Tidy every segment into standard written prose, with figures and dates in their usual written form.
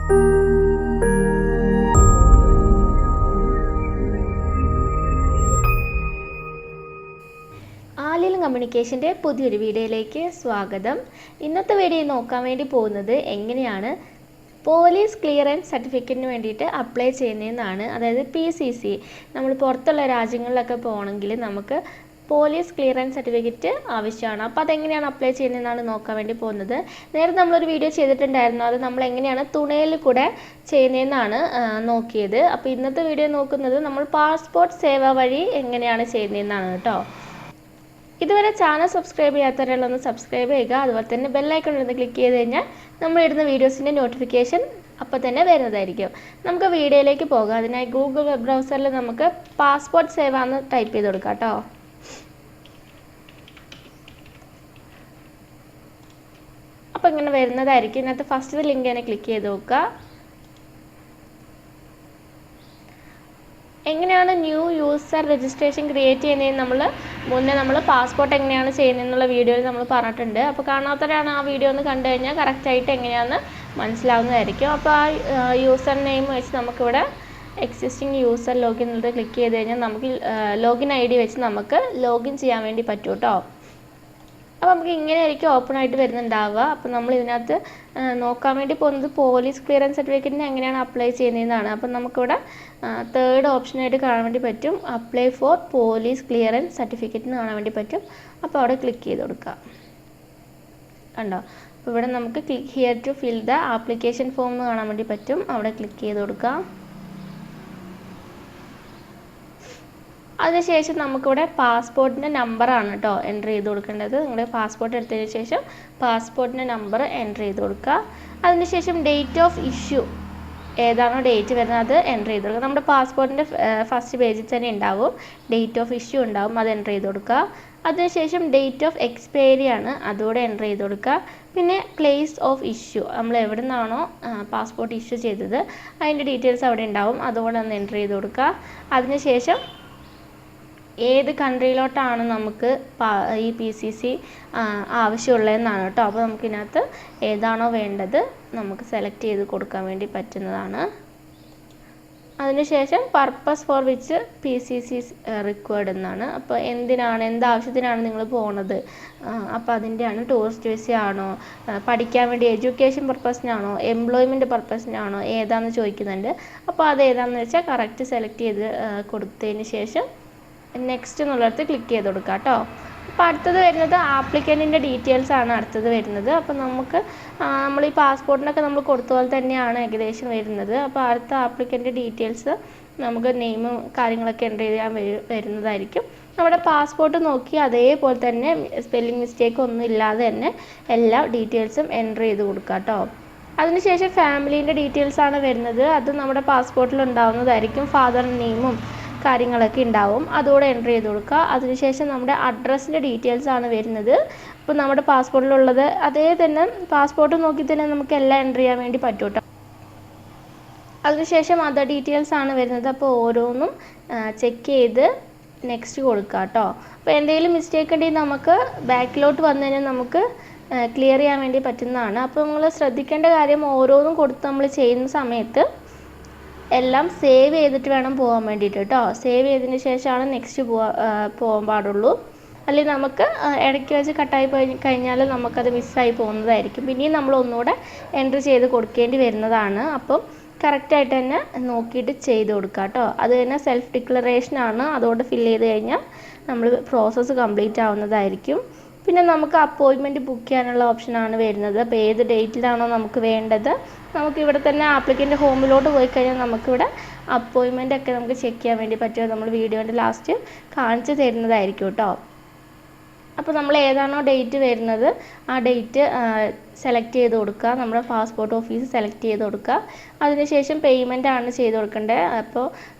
ആലിലും കമ്മ്യൂണിക്കേഷൻ്റെ പുതിയൊരു വീഡിയോയിലേക്ക് സ്വാഗതം. ഇന്നത്തെ വീഡിയോ നോക്കാൻ വേണ്ടി പോകുന്നത് എങ്ങനെയാണ് പോലീസ് ക്ലിയറൻസ് സർട്ടിഫിക്കറ്റിന് വേണ്ടിയിട്ട് അപ്ലൈ ചെയ്യുന്നതെന്നാണ്. അതായത് PCC, നമ്മൾ പുറത്തുള്ള രാജ്യങ്ങളിലൊക്കെ പോകണമെങ്കിൽ നമുക്ക് പോലീസ് ക്ലിയറൻസ് സർട്ടിഫിക്കറ്റ് ആവശ്യമാണ്. അപ്പോൾ അതെങ്ങനെയാണ് അപ്ലൈ ചെയ്യുന്നതെന്നാണ് നോക്കാൻ വേണ്ടി പോകുന്നത്. നേരത്തെ നമ്മളൊരു വീഡിയോ ചെയ്തിട്ടുണ്ടായിരുന്നു, അത് നമ്മൾ എങ്ങനെയാണ് തുണയിൽ കൂടെ ചെയ്യുന്നതെന്നാണ് നോക്കിയത്. അപ്പോൾ ഇന്നത്തെ വീഡിയോ നോക്കുന്നത് നമ്മൾ പാസ്പോർട്ട് സേവ വഴി എങ്ങനെയാണ് ചെയ്യുന്നതെന്നാണ് കേട്ടോ. ഇതുവരെ ചാനൽ സബ്സ്ക്രൈബ് ചെയ്യാത്തവരെല്ലാം സബ്സ്ക്രൈബ് ചെയ്യുക. അതുപോലെ തന്നെ ബെല്ലൈക്കൺ ഒന്ന് ക്ലിക്ക് ചെയ്ത് കഴിഞ്ഞാൽ നമ്മളിടുന്ന വീഡിയോസിൻ്റെ നോട്ടിഫിക്കേഷൻ അപ്പോൾ തന്നെ വരുന്നതായിരിക്കും. നമുക്ക് വീഡിയോയിലേക്ക് പോകാം. അതിനായി ഗൂഗിൾ വെബ് ബ്രൗസറിൽ നമുക്ക് പാസ്പോർട്ട് സേവ എന്ന് ടൈപ്പ് ചെയ്ത് കൊടുക്കാം കേട്ടോ. അപ്പോൾ ഇങ്ങനെ വരുന്നതായിരിക്കും. ഇതിനകത്ത് ഫസ്റ്റ് ലിങ്ക് തന്നെ ക്ലിക്ക് ചെയ്ത് നോക്കുക. എങ്ങനെയാണ് ന്യൂ യൂസർ രജിസ്ട്രേഷൻ ക്രിയേറ്റ് ചെയ്യുന്നതെന്ന് നമ്മൾ പാസ്പോർട്ട് എങ്ങനെയാണ് ചെയ്യുന്നതെന്നുള്ള വീഡിയോയിൽ നമ്മൾ പറഞ്ഞിട്ടുണ്ട്. അപ്പോൾ കാണാത്തവരാണ് ആ വീഡിയോ ഒന്ന് കണ്ടു കഴിഞ്ഞാൽ കറക്റ്റായിട്ട് എങ്ങനെയാണെന്ന് മനസ്സിലാവുന്നതായിരിക്കും. അപ്പോൾ ആ യൂസർ നെയിം വെച്ച് നമുക്കിവിടെ എക്സിസ്റ്റിംഗ് യൂസർ ലോഗിൻ എന്നുള്ളത് ക്ലിക്ക് ചെയ്ത് കഴിഞ്ഞാൽ നമുക്ക് ലോഗിൻ ID വെച്ച് നമുക്ക് ലോഗിൻ ചെയ്യാൻ വേണ്ടി പറ്റും കേട്ടോ. അപ്പോൾ നമുക്ക് ഇങ്ങനെയായിരിക്കും ഓപ്പൺ ആയിട്ട് വരുന്നുണ്ടാവുക. അപ്പോൾ നമ്മൾ ഇതിനകത്ത് നോക്കാൻ വേണ്ടി പോകുന്നത് പോലീസ് ക്ലിയറൻസ് സർട്ടിഫിക്കറ്റിന് എങ്ങനെയാണ് അപ്ലൈ ചെയ്യുന്നതെന്നാണ്. അപ്പം നമുക്കിവിടെ തേർഡ് ഓപ്ഷനായിട്ട് കാണാൻ വേണ്ടി പറ്റും അപ്ലൈ ഫോർ പോലീസ് ക്ലിയറൻസ് സർട്ടിഫിക്കറ്റിന് കാണാൻ വേണ്ടി പറ്റും. അപ്പോൾ അവിടെ ക്ലിക്ക് ചെയ്ത് കൊടുക്കുക. കണ്ടോ, അപ്പോൾ ഇവിടെ നമുക്ക് click here to fill the application form എന്ന് കാണാൻ വേണ്ടി പറ്റും. അവിടെ ക്ലിക്ക് ചെയ്ത് കൊടുക്കുക. അതിനുശേഷം നമുക്കിവിടെ പാസ്പോർട്ടിൻ്റെ നമ്പറാണ് കേട്ടോ എൻ്റർ ചെയ്ത് കൊടുക്കേണ്ടത്. നിങ്ങളുടെ പാസ്പോർട്ട് എടുത്തതിന് ശേഷം പാസ്പോർട്ടിൻ്റെ നമ്പർ എൻ്റർ ചെയ്ത് കൊടുക്കുക. അതിനുശേഷം ഡേറ്റ് ഓഫ് ഇഷ്യൂ ഏതാണോ ഡേറ്റ് വരുന്നത് അത് എൻ്റർ ചെയ്ത് കൊടുക്കുക. നമ്മുടെ പാസ്പോർട്ടിൻ്റെ ഫസ്റ്റ് പേജിൽ തന്നെ ഉണ്ടാവും, ഡേറ്റ് ഓഫ് ഇഷ്യൂ ഉണ്ടാവും, അത് എൻ്റർ ചെയ്ത് കൊടുക്കുക. അതിനുശേഷം ഡേറ്റ് ഓഫ് എക്സ്പയറി ആണ്, അതുകൂടെ എൻ്റർ ചെയ്ത് കൊടുക്കുക. പിന്നെ പ്ലേസ് ഓഫ് ഇഷ്യൂ, നമ്മൾ എവിടെ നിന്നാണോ പാസ്പോർട്ട് ഇഷ്യൂ ചെയ്തത് അതിൻ്റെ ഡീറ്റെയിൽസ് അവിടെ ഉണ്ടാവും, അതുകൂടെ ഒന്ന് എൻ്റർ ചെയ്ത് കൊടുക്കുക. അതിനുശേഷം ഏത് കൺട്രിയിലോട്ടാണ് നമുക്ക് ഈ PCC ആവശ്യമുള്ളതെന്നാണ് കേട്ടോ. അപ്പോൾ നമുക്കിതിനകത്ത് ഏതാണോ വേണ്ടത് നമുക്ക് സെലക്ട് ചെയ്ത് കൊടുക്കാൻ വേണ്ടി പറ്റുന്നതാണ്. അതിനുശേഷം purpose for which PCC required എന്നാണ്. അപ്പോൾ എന്താവശ്യത്തിനാണ് നിങ്ങൾ പോകുന്നത്, അപ്പോൾ അതിൻ്റെയാണ്. ടൂറിസ്റ്റ് വിസ ആണോ, പഠിക്കാൻ വേണ്ടി എഡ്യൂക്കേഷൻ പർപ്പസിനാണോ, എംപ്ലോയ്മെൻറ്റ് പർപ്പസിനാണോ, ഏതാണെന്ന് ചോദിക്കുന്നുണ്ട്. അപ്പോൾ അത് ഏതാണെന്ന് വെച്ചാൽ കറക്റ്റ് സെലക്ട് ചെയ്ത് കൊടുത്തതിന് ശേഷം നെക്സ്റ്റ് എന്നുള്ളിടത്ത് ക്ലിക്ക് ചെയ്ത് കൊടുക്കുക കേട്ടോ. അപ്പോൾ അടുത്തത് വരുന്നത് ആപ്ലിക്കൻറ്റിൻ്റെ ഡീറ്റെയിൽസ് ആണ് അടുത്തത് വരുന്നത്. അപ്പോൾ നമ്മൾ ഈ പാസ്പോർട്ടിനൊക്കെ നമ്മൾ കൊടുത്ത പോലെ തന്നെയാണ് ഏകദേശം വരുന്നത്. അപ്പോൾ അടുത്ത ആപ്ലിക്കൻ്റ് ഡീറ്റെയിൽസ് നമുക്ക് നെയിമും കാര്യങ്ങളൊക്കെ എൻ്റർ ചെയ്യാൻ വരുന്നതായിരിക്കും. നമ്മുടെ പാസ്പോർട്ട് നോക്കി അതേപോലെ തന്നെ സ്പെല്ലിംഗ് മിസ്റ്റേക്ക് ഒന്നും ഇല്ലാതെ തന്നെ എല്ലാ ഡീറ്റെയിൽസും എൻ്റർ ചെയ്ത് കൊടുക്കുക കേട്ടോ. അതിനുശേഷം ഫാമിലീൻ്റെ ഡീറ്റെയിൽസ് ആണ് വരുന്നത്. അത് നമ്മുടെ പാസ്പോർട്ടിൽ ഉണ്ടാവുന്നതായിരിക്കും. ഫാദർ നെയിമും കാര്യങ്ങളൊക്കെ ഉണ്ടാവും, അതുകൂടെ എൻ്റർ ചെയ്ത് കൊടുക്കുക. അതിനുശേഷം നമ്മുടെ അഡ്രസ്സിൻ്റെ ഡീറ്റെയിൽസ് ആണ് വരുന്നത്. അപ്പോൾ നമ്മുടെ പാസ്പോർട്ടിലുള്ളത് അതേ തന്നെ പാസ്പോർട്ട് നോക്കി തന്നെ നമുക്ക് എല്ലാം എൻ്റർ ചെയ്യാൻ വേണ്ടി പറ്റും കേട്ടോ. അതിനുശേഷം അതർ ഡീറ്റെയിൽസ് ആണ് വരുന്നത്. അപ്പോൾ ഓരോന്നും ചെക്ക് ചെയ്ത് നെക്സ്റ്റ് കൊടുക്കുക കേട്ടോ. അപ്പോൾ എന്തെങ്കിലും മിസ്റ്റേക്ക് ഉണ്ടെങ്കിൽ നമുക്ക് ബാക്കിലോട്ട് വന്നു കഴിഞ്ഞാൽ നമുക്ക് ക്ലിയർ ചെയ്യാൻ വേണ്ടി പറ്റുന്നതാണ്. അപ്പോൾ നമ്മൾ ശ്രദ്ധിക്കേണ്ട കാര്യം ഓരോന്നും കൊടുത്ത് നമ്മൾ ചെയ്യുന്ന സമയത്ത് എല്ലാം സേവ് ചെയ്തിട്ട് വേണം പോകാൻ വേണ്ടിയിട്ട് കേട്ടോ. സേവ് ചെയ്തതിന് ശേഷമാണ് നെക്സ്റ്റ് പോകാൻ പാടുള്ളൂ. അല്ലെങ്കിൽ നമുക്ക് ഇടയ്ക്ക് വെച്ച് കട്ടായി പോയി കഴിഞ്ഞാൽ നമുക്കത് മിസ്സായി പോകുന്നതായിരിക്കും. പിന്നെയും നമ്മൾ ഒന്നുകൂടെ എൻ്റർ ചെയ്ത് കൊടുക്കേണ്ടി വരുന്നതാണ്. അപ്പം കറക്റ്റായിട്ട് തന്നെ നോക്കിയിട്ട് ചെയ്ത് കൊടുക്കുക കേട്ടോ. അത് തന്നെ സെൽഫ് ഡിക്ലറേഷനാണ്, അതുകൊണ്ട് ഫില്ല് ചെയ്ത് കഴിഞ്ഞാൽ നമ്മൾ പ്രോസസ്സ് കംപ്ലീറ്റ് ആവുന്നതായിരിക്കും. പിന്നെ നമുക്ക് അപ്പോയിൻമെൻറ്റ് ബുക്ക് ചെയ്യാനുള്ള ഓപ്ഷനാണ് വരുന്നത്. അപ്പോൾ ഏത് ഡേറ്റിലാണോ നമുക്ക് വേണ്ടത് നമുക്ക് ഇവിടെ തന്നെ ആപ്ലിക്കൻ്റ് ഹോമിലോട്ട് പോയി കഴിഞ്ഞാൽ നമുക്കിവിടെ അപ്പോയിൻമെൻ്റ് ഒക്കെ നമുക്ക് ചെക്ക് ചെയ്യാൻ വേണ്ടി പറ്റുമോ, നമ്മൾ വീഡിയോൻ്റെ ലാസ്റ്റ് കാണിച്ചു തരുന്നതായിരിക്കും കേട്ടോ. അപ്പോൾ നമ്മൾ ഏതാണോ ഡേറ്റ് വരുന്നത് ആ ഡേറ്റ് സെലക്ട് ചെയ്ത് കൊടുക്കുക. നമ്മുടെ പാസ്പോർട്ട് ഓഫീസ് സെലക്ട് ചെയ്ത് കൊടുക്കുക. അതിനുശേഷം പേയ്മെൻ്റ് ആണ് ചെയ്ത് കൊടുക്കേണ്ടത്. അപ്പോൾ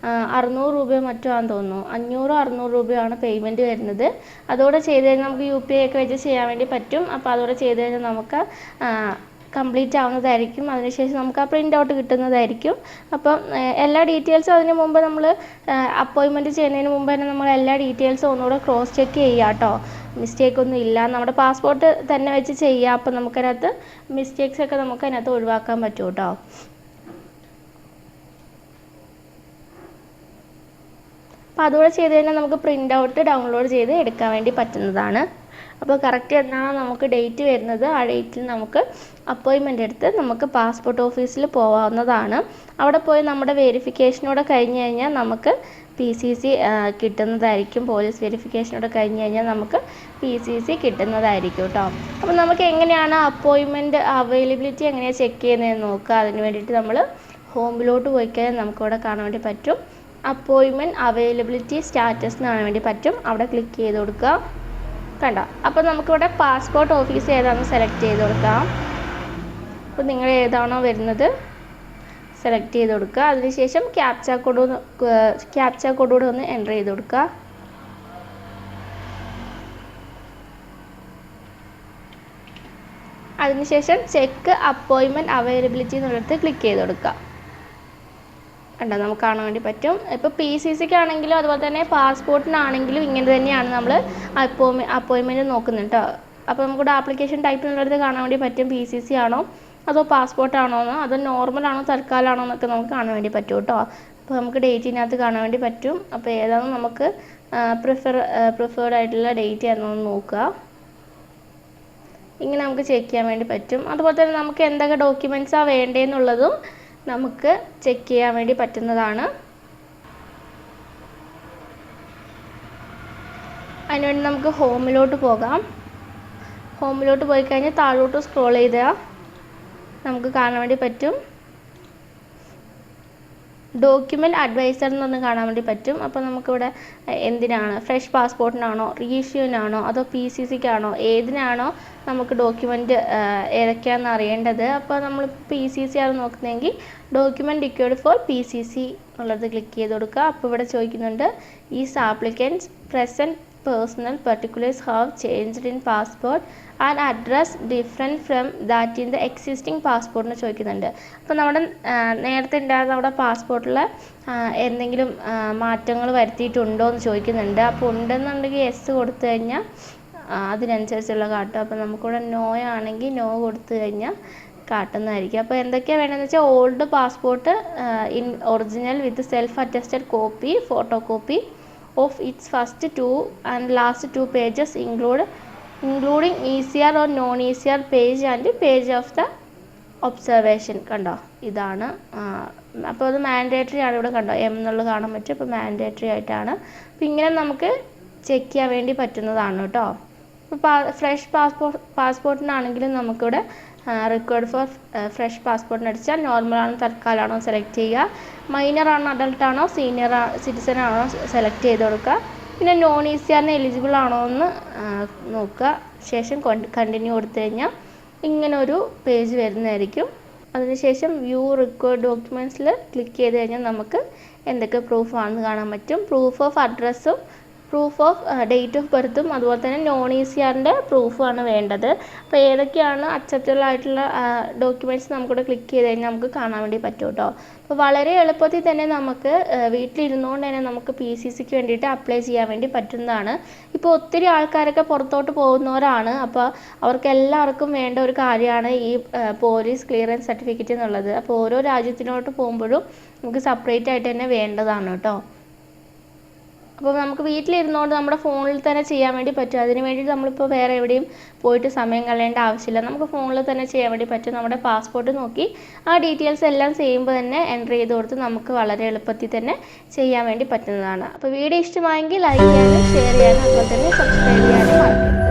600 രൂപയോ മറ്റോ ആണെന്ന് തോന്നുന്നു, 500-600 രൂപയാണ് പേയ്മെൻറ്റ് വരുന്നത്. അതോടെ ചെയ്ത് കഴിഞ്ഞാൽ നമുക്ക് UPI ഒക്കെ വെച്ച് ചെയ്യാൻ വേണ്ടി പറ്റും. അപ്പോൾ അതോടെ ചെയ്ത് കഴിഞ്ഞാൽ നമുക്ക് കംപ്ലീറ്റ് ആവുന്നതായിരിക്കും. അതിനുശേഷം നമുക്ക് ആ പ്രിൻ്റ് ഔട്ട് കിട്ടുന്നതായിരിക്കും. അപ്പം എല്ലാ ഡീറ്റെയിൽസും അതിന് മുമ്പ് നമ്മൾ അപ്പോയിൻമെൻറ്റ് ചെയ്യുന്നതിന് മുമ്പ് തന്നെ നമ്മൾ എല്ലാ ഡീറ്റെയിൽസും ഒന്നുകൂടെ ക്രോസ് ചെക്ക് ചെയ്യുക കേട്ടോ. മിസ്റ്റേക്ക് ഒന്നും ഇല്ല, നമ്മുടെ പാസ്പോർട്ട് തന്നെ വെച്ച് ചെയ്യുക. അപ്പം നമുക്കതിനകത്ത് മിസ്റ്റേക്സ് ഒക്കെ നമുക്ക് അതിനകത്ത് ഒഴിവാക്കാൻ പറ്റും കേട്ടോ. അപ്പോൾ അതുകൂടെ ചെയ്ത് കഴിഞ്ഞാൽ നമുക്ക് പ്രിൻ്റ് ഔട്ട് ഡൗൺലോഡ് ചെയ്ത് എടുക്കാൻ വേണ്ടി പറ്റുന്നതാണ്. അപ്പോൾ കറക്റ്റ് എന്നാണ് നമുക്ക് ഡേറ്റ് വരുന്നത്, ആ ഡേറ്റിൽ നമുക്ക് അപ്പോയിൻമെൻ്റ് എടുത്ത് നമുക്ക് പാസ്പോർട്ട് ഓഫീസിൽ പോകാവുന്നതാണ്. അവിടെ പോയി നമ്മുടെ വെരിഫിക്കേഷനോടെ കഴിഞ്ഞ് കഴിഞ്ഞാൽ നമുക്ക് PCC കിട്ടുന്നതായിരിക്കും. പോലീസ് വെരിഫിക്കേഷനോടെ കഴിഞ്ഞ് കഴിഞ്ഞാൽ നമുക്ക് PCC കിട്ടുന്നതായിരിക്കും കേട്ടോ. അപ്പോൾ നമുക്ക് എങ്ങനെയാണ് അപ്പോയിൻമെൻറ്റ് അവൈലബിലിറ്റി എങ്ങനെയാണ് ചെക്ക് ചെയ്യുന്നതെന്ന് നോക്കുക. അതിന് വേണ്ടിയിട്ട് നമ്മൾ ഹോമിലോട്ട് പോയി കഴിഞ്ഞാൽ നമുക്കിവിടെ കാണാൻ വേണ്ടി പറ്റും അപ്പോയിൻമെൻറ്റ് അവൈലബിലിറ്റി സ്റ്റാറ്റസ് കാണാൻ വേണ്ടി പറ്റും. അവിടെ ക്ലിക്ക് ചെയ്ത് കൊടുക്കുക. കണ്ടോ, അപ്പോൾ നമുക്കിവിടെ പാസ്പോർട്ട് ഓഫീസ് ഏതാണെന്ന് സെലക്ട് ചെയ്ത് കൊടുക്കാം. അപ്പോൾ നിങ്ങൾ ഏതാണോ വരുന്നത് സെലക്ട് ചെയ്ത് കൊടുക്കുക. അതിനുശേഷം ക്യാപ്ച കോഡ് കൂടെ ഒന്ന് എൻ്റർ ചെയ്ത് കൊടുക്കുക. അതിനുശേഷം ചെക്ക് അപ്പോയിൻമെൻറ്റ് അവൈലബിലിറ്റി എന്നുള്ളത് ക്ലിക്ക് ചെയ്ത് കൊടുക്കുക. കണ്ടോ, നമുക്ക് കാണാൻ വേണ്ടി പറ്റും. ഇപ്പോൾ PCCക്ക് ആണെങ്കിലും അതുപോലെ തന്നെ പാസ്പോർട്ടിനാണെങ്കിലും ഇങ്ങനെ തന്നെയാണ് നമ്മൾ അപ്പോയിൻമെൻറ്റ് നോക്കുന്നത് കേട്ടോ. അപ്പോൾ നമുക്കിവിടെ ആപ്ലിക്കേഷൻ ടൈപ്പ് എന്നുള്ളത് കാണാൻ വേണ്ടി പറ്റും. PCC ആണോ അതോ പാസ്പോർട്ടാണോ എന്ന്, അതോ നോർമലാണോ തൽക്കാലാണോ എന്നൊക്കെ നമുക്ക് കാണാൻ വേണ്ടി പറ്റും കേട്ടോ. അപ്പോൾ നമുക്ക് ഡേറ്റിനകത്ത് കാണാൻ വേണ്ടി പറ്റും. അപ്പോൾ ഏതാണ് നമുക്ക് പ്രിഫേർഡ് ആയിട്ടുള്ള ഡേറ്റ് എന്നൊന്ന് നോക്കുക. ഇങ്ങനെ നമുക്ക് ചെക്ക് ചെയ്യാൻ വേണ്ടി പറ്റും. അതുപോലെ തന്നെ നമുക്ക് എന്തൊക്കെ ഡോക്യുമെൻറ്റ്സാണ് വേണ്ടതെന്നുള്ളതും നമുക്ക് ചെക്ക് ചെയ്യാൻ വേണ്ടി പറ്റുന്നതാണ്. അതിനുവേണ്ടി നമുക്ക് ഹോമിലോട്ട് പോകാം. ഹോമിലോട്ട് പോയി കഴിഞ്ഞാൽ താഴോട്ട് സ്ക്രോൾ ചെയ്താൽ നമുക്ക് കാണാൻ വേണ്ടി പറ്റും ഡോക്യുമെൻറ്റ് അഡ്വൈസർ എന്നൊന്ന് കാണാൻ വേണ്ടി പറ്റും. അപ്പോൾ നമുക്കിവിടെ എന്തിനാണ്, ഫ്രഷ് പാസ്പോർട്ടിനാണോ, റീഇഷ്യൂവിനാണോ, അതോ PCCക്കാണോ, ഏതിനാണോ നമുക്ക് ഡോക്യുമെൻറ്റ് ഏതൊക്കെയാണെന്ന് അറിയേണ്ടത്. അപ്പോൾ നമ്മൾ PCC ആണ് നോക്കുന്നതെങ്കിൽ ഡോക്യുമെൻറ്റ് റിക്വയർഡ് ഫോർ PCC എന്നുള്ളത് ക്ലിക്ക് ചെയ്ത് കൊടുക്കുക. അപ്പോൾ ഇവിടെ ചോദിക്കുന്നുണ്ട് is applicants present personal particulars have changed in passport and address different from that in the existing പാസ്പോർട്ടിന് ചോദിക്കുന്നുണ്ട്. അപ്പോൾ നമ്മുടെ നേരത്തെ ഉണ്ടായിരുന്ന നമ്മുടെ പാസ്പോർട്ടിൽ എന്തെങ്കിലും മാറ്റങ്ങൾ വരുത്തിയിട്ടുണ്ടോ എന്ന് ചോദിക്കുന്നുണ്ട്. അപ്പോൾ ഉണ്ടെന്നുണ്ടെങ്കിൽ യെസ് കൊടുത്തു കഴിഞ്ഞാൽ അതിനനുസരിച്ചുള്ള കാട്ടും. അപ്പോൾ നമുക്കിവിടെ നോ ആണെങ്കിൽ നോ കൊടുത്തു കഴിഞ്ഞാൽ കാട്ടുന്നതായിരിക്കും. അപ്പോൾ എന്തൊക്കെയാണ് വേണ്ടതെന്ന് വെച്ചാൽ old passport in original with self attested copy, photo copy of its first 2 and last 2 pages including ECR or non-ECR page and page of the observation. കണ്ടോ, ഇതാണ്. അപ്പോൾ അത് മാൻഡേറ്ററി ആണ്. ഇവിടെ കണ്ടോ എന്നുള്ളത് കാണാൻ പറ്റും. അപ്പോൾ മാൻഡേറ്ററി ആയിട്ടാണ്. അപ്പോൾ ഇങ്ങനെ നമുക്ക് ചെക്ക് ചെയ്യാൻ വേണ്ടി പറ്റുന്നതാണ് കേട്ടോ. ഇപ്പോൾ ഫ്രഷ് പാസ്പോർട്ടിനാണെങ്കിലും നമുക്കിവിടെ റിക്വയർഡ് ഫോർ ഫ്രഷ് പാസ്പോർട്ടിന് അടിച്ചാൽ നോർമലാണോ തൽക്കാലാണോ സെലക്ട് ചെയ്യുക, മൈനർ ആണോ അഡൾട്ട് ആണോ സീനിയർ സിറ്റിസൺ ആണോ സെലക്ട് ചെയ്ത് കൊടുക്കുക. പിന്നെ non-ECRന് എലിജിബിൾ ആണോ എന്ന് നോക്കുക. ശേഷം കണ്ടിന്യൂ കൊടുത്തു കഴിഞ്ഞാൽ ഇങ്ങനൊരു പേജ് വരുന്നതായിരിക്കും. അതിനുശേഷം വ്യൂ റിക്വയർഡ് ഡോക്യുമെൻറ്റ്സിൽ ക്ലിക്ക് ചെയ്ത് കഴിഞ്ഞാൽ നമുക്ക് എന്തൊക്കെ പ്രൂഫാണെന്ന് കാണാൻ പറ്റും. പ്രൂഫ് ഓഫ് അഡ്രസ്സും പ്രൂഫ് ഓഫ് ഡേറ്റ് ഓഫ് ബർത്തും അതുപോലെ തന്നെ non-ECRൻ്റെ പ്രൂഫുമാണ് വേണ്ടത്. അപ്പോൾ ഏതൊക്കെയാണ് അക്സെപ്റ്റബിൾ ആയിട്ടുള്ള ഡോക്യുമെൻറ്റ്സ് നമുക്കിവിടെ ക്ലിക്ക് ചെയ്ത് കഴിഞ്ഞാൽ നമുക്ക് കാണാൻ വേണ്ടി പറ്റും കേട്ടോ. അപ്പോൾ വളരെ എളുപ്പത്തിൽ തന്നെ നമുക്ക് വീട്ടിലിരുന്നുകൊണ്ട് തന്നെ നമുക്ക് PCCക്ക് വേണ്ടിയിട്ട് അപ്ലൈ ചെയ്യാൻ വേണ്ടി പറ്റുന്നതാണ്. ഇപ്പോൾ ഒത്തിരി ആൾക്കാരൊക്കെ പുറത്തോട്ട് പോകുന്നവരാണ്. അപ്പോൾ അവർക്ക് എല്ലാവർക്കും വേണ്ട ഒരു കാര്യമാണ് ഈ പോലീസ് ക്ലിയറൻസ് സർട്ടിഫിക്കറ്റ് എന്നുള്ളത്. അപ്പോൾ ഓരോ രാജ്യത്തിനോട്ട് പോകുമ്പോഴും നമുക്ക് സെപ്പറേറ്റ് ആയിട്ട് തന്നെ വേണ്ടതാണ് കേട്ടോ. അപ്പോൾ നമുക്ക് വീട്ടിലിരുന്നുകൊണ്ട് നമ്മുടെ ഫോണിൽ തന്നെ ചെയ്യാൻ വേണ്ടി പറ്റും. അതിന് വേണ്ടിയിട്ട് നമ്മളിപ്പോൾ വേറെ എവിടെയും പോയിട്ട് സമയം കളയേണ്ട ആവശ്യമില്ല. നമുക്ക് ഫോണിൽ തന്നെ ചെയ്യാൻ വേണ്ടി പറ്റും. നമ്മുടെ പാസ്പോർട്ട് നോക്കി ആ ഡീറ്റെയിൽസ് എല്ലാം ചെയ്യുമ്പോൾ തന്നെ എൻ്റർ ചെയ്ത് കൊടുത്ത് നമുക്ക് വളരെ എളുപ്പത്തിൽ തന്നെ ചെയ്യാൻ വേണ്ടി പറ്റുന്നതാണ്. അപ്പോൾ വീഡിയോ ഇഷ്ടമായെങ്കിൽ ലൈക്ക് ചെയ്യാനും ഷെയർ ചെയ്യാനും അതുപോലെ തന്നെ സബ്സ്ക്രൈബ് ചെയ്യാനും മറക്കരുത്.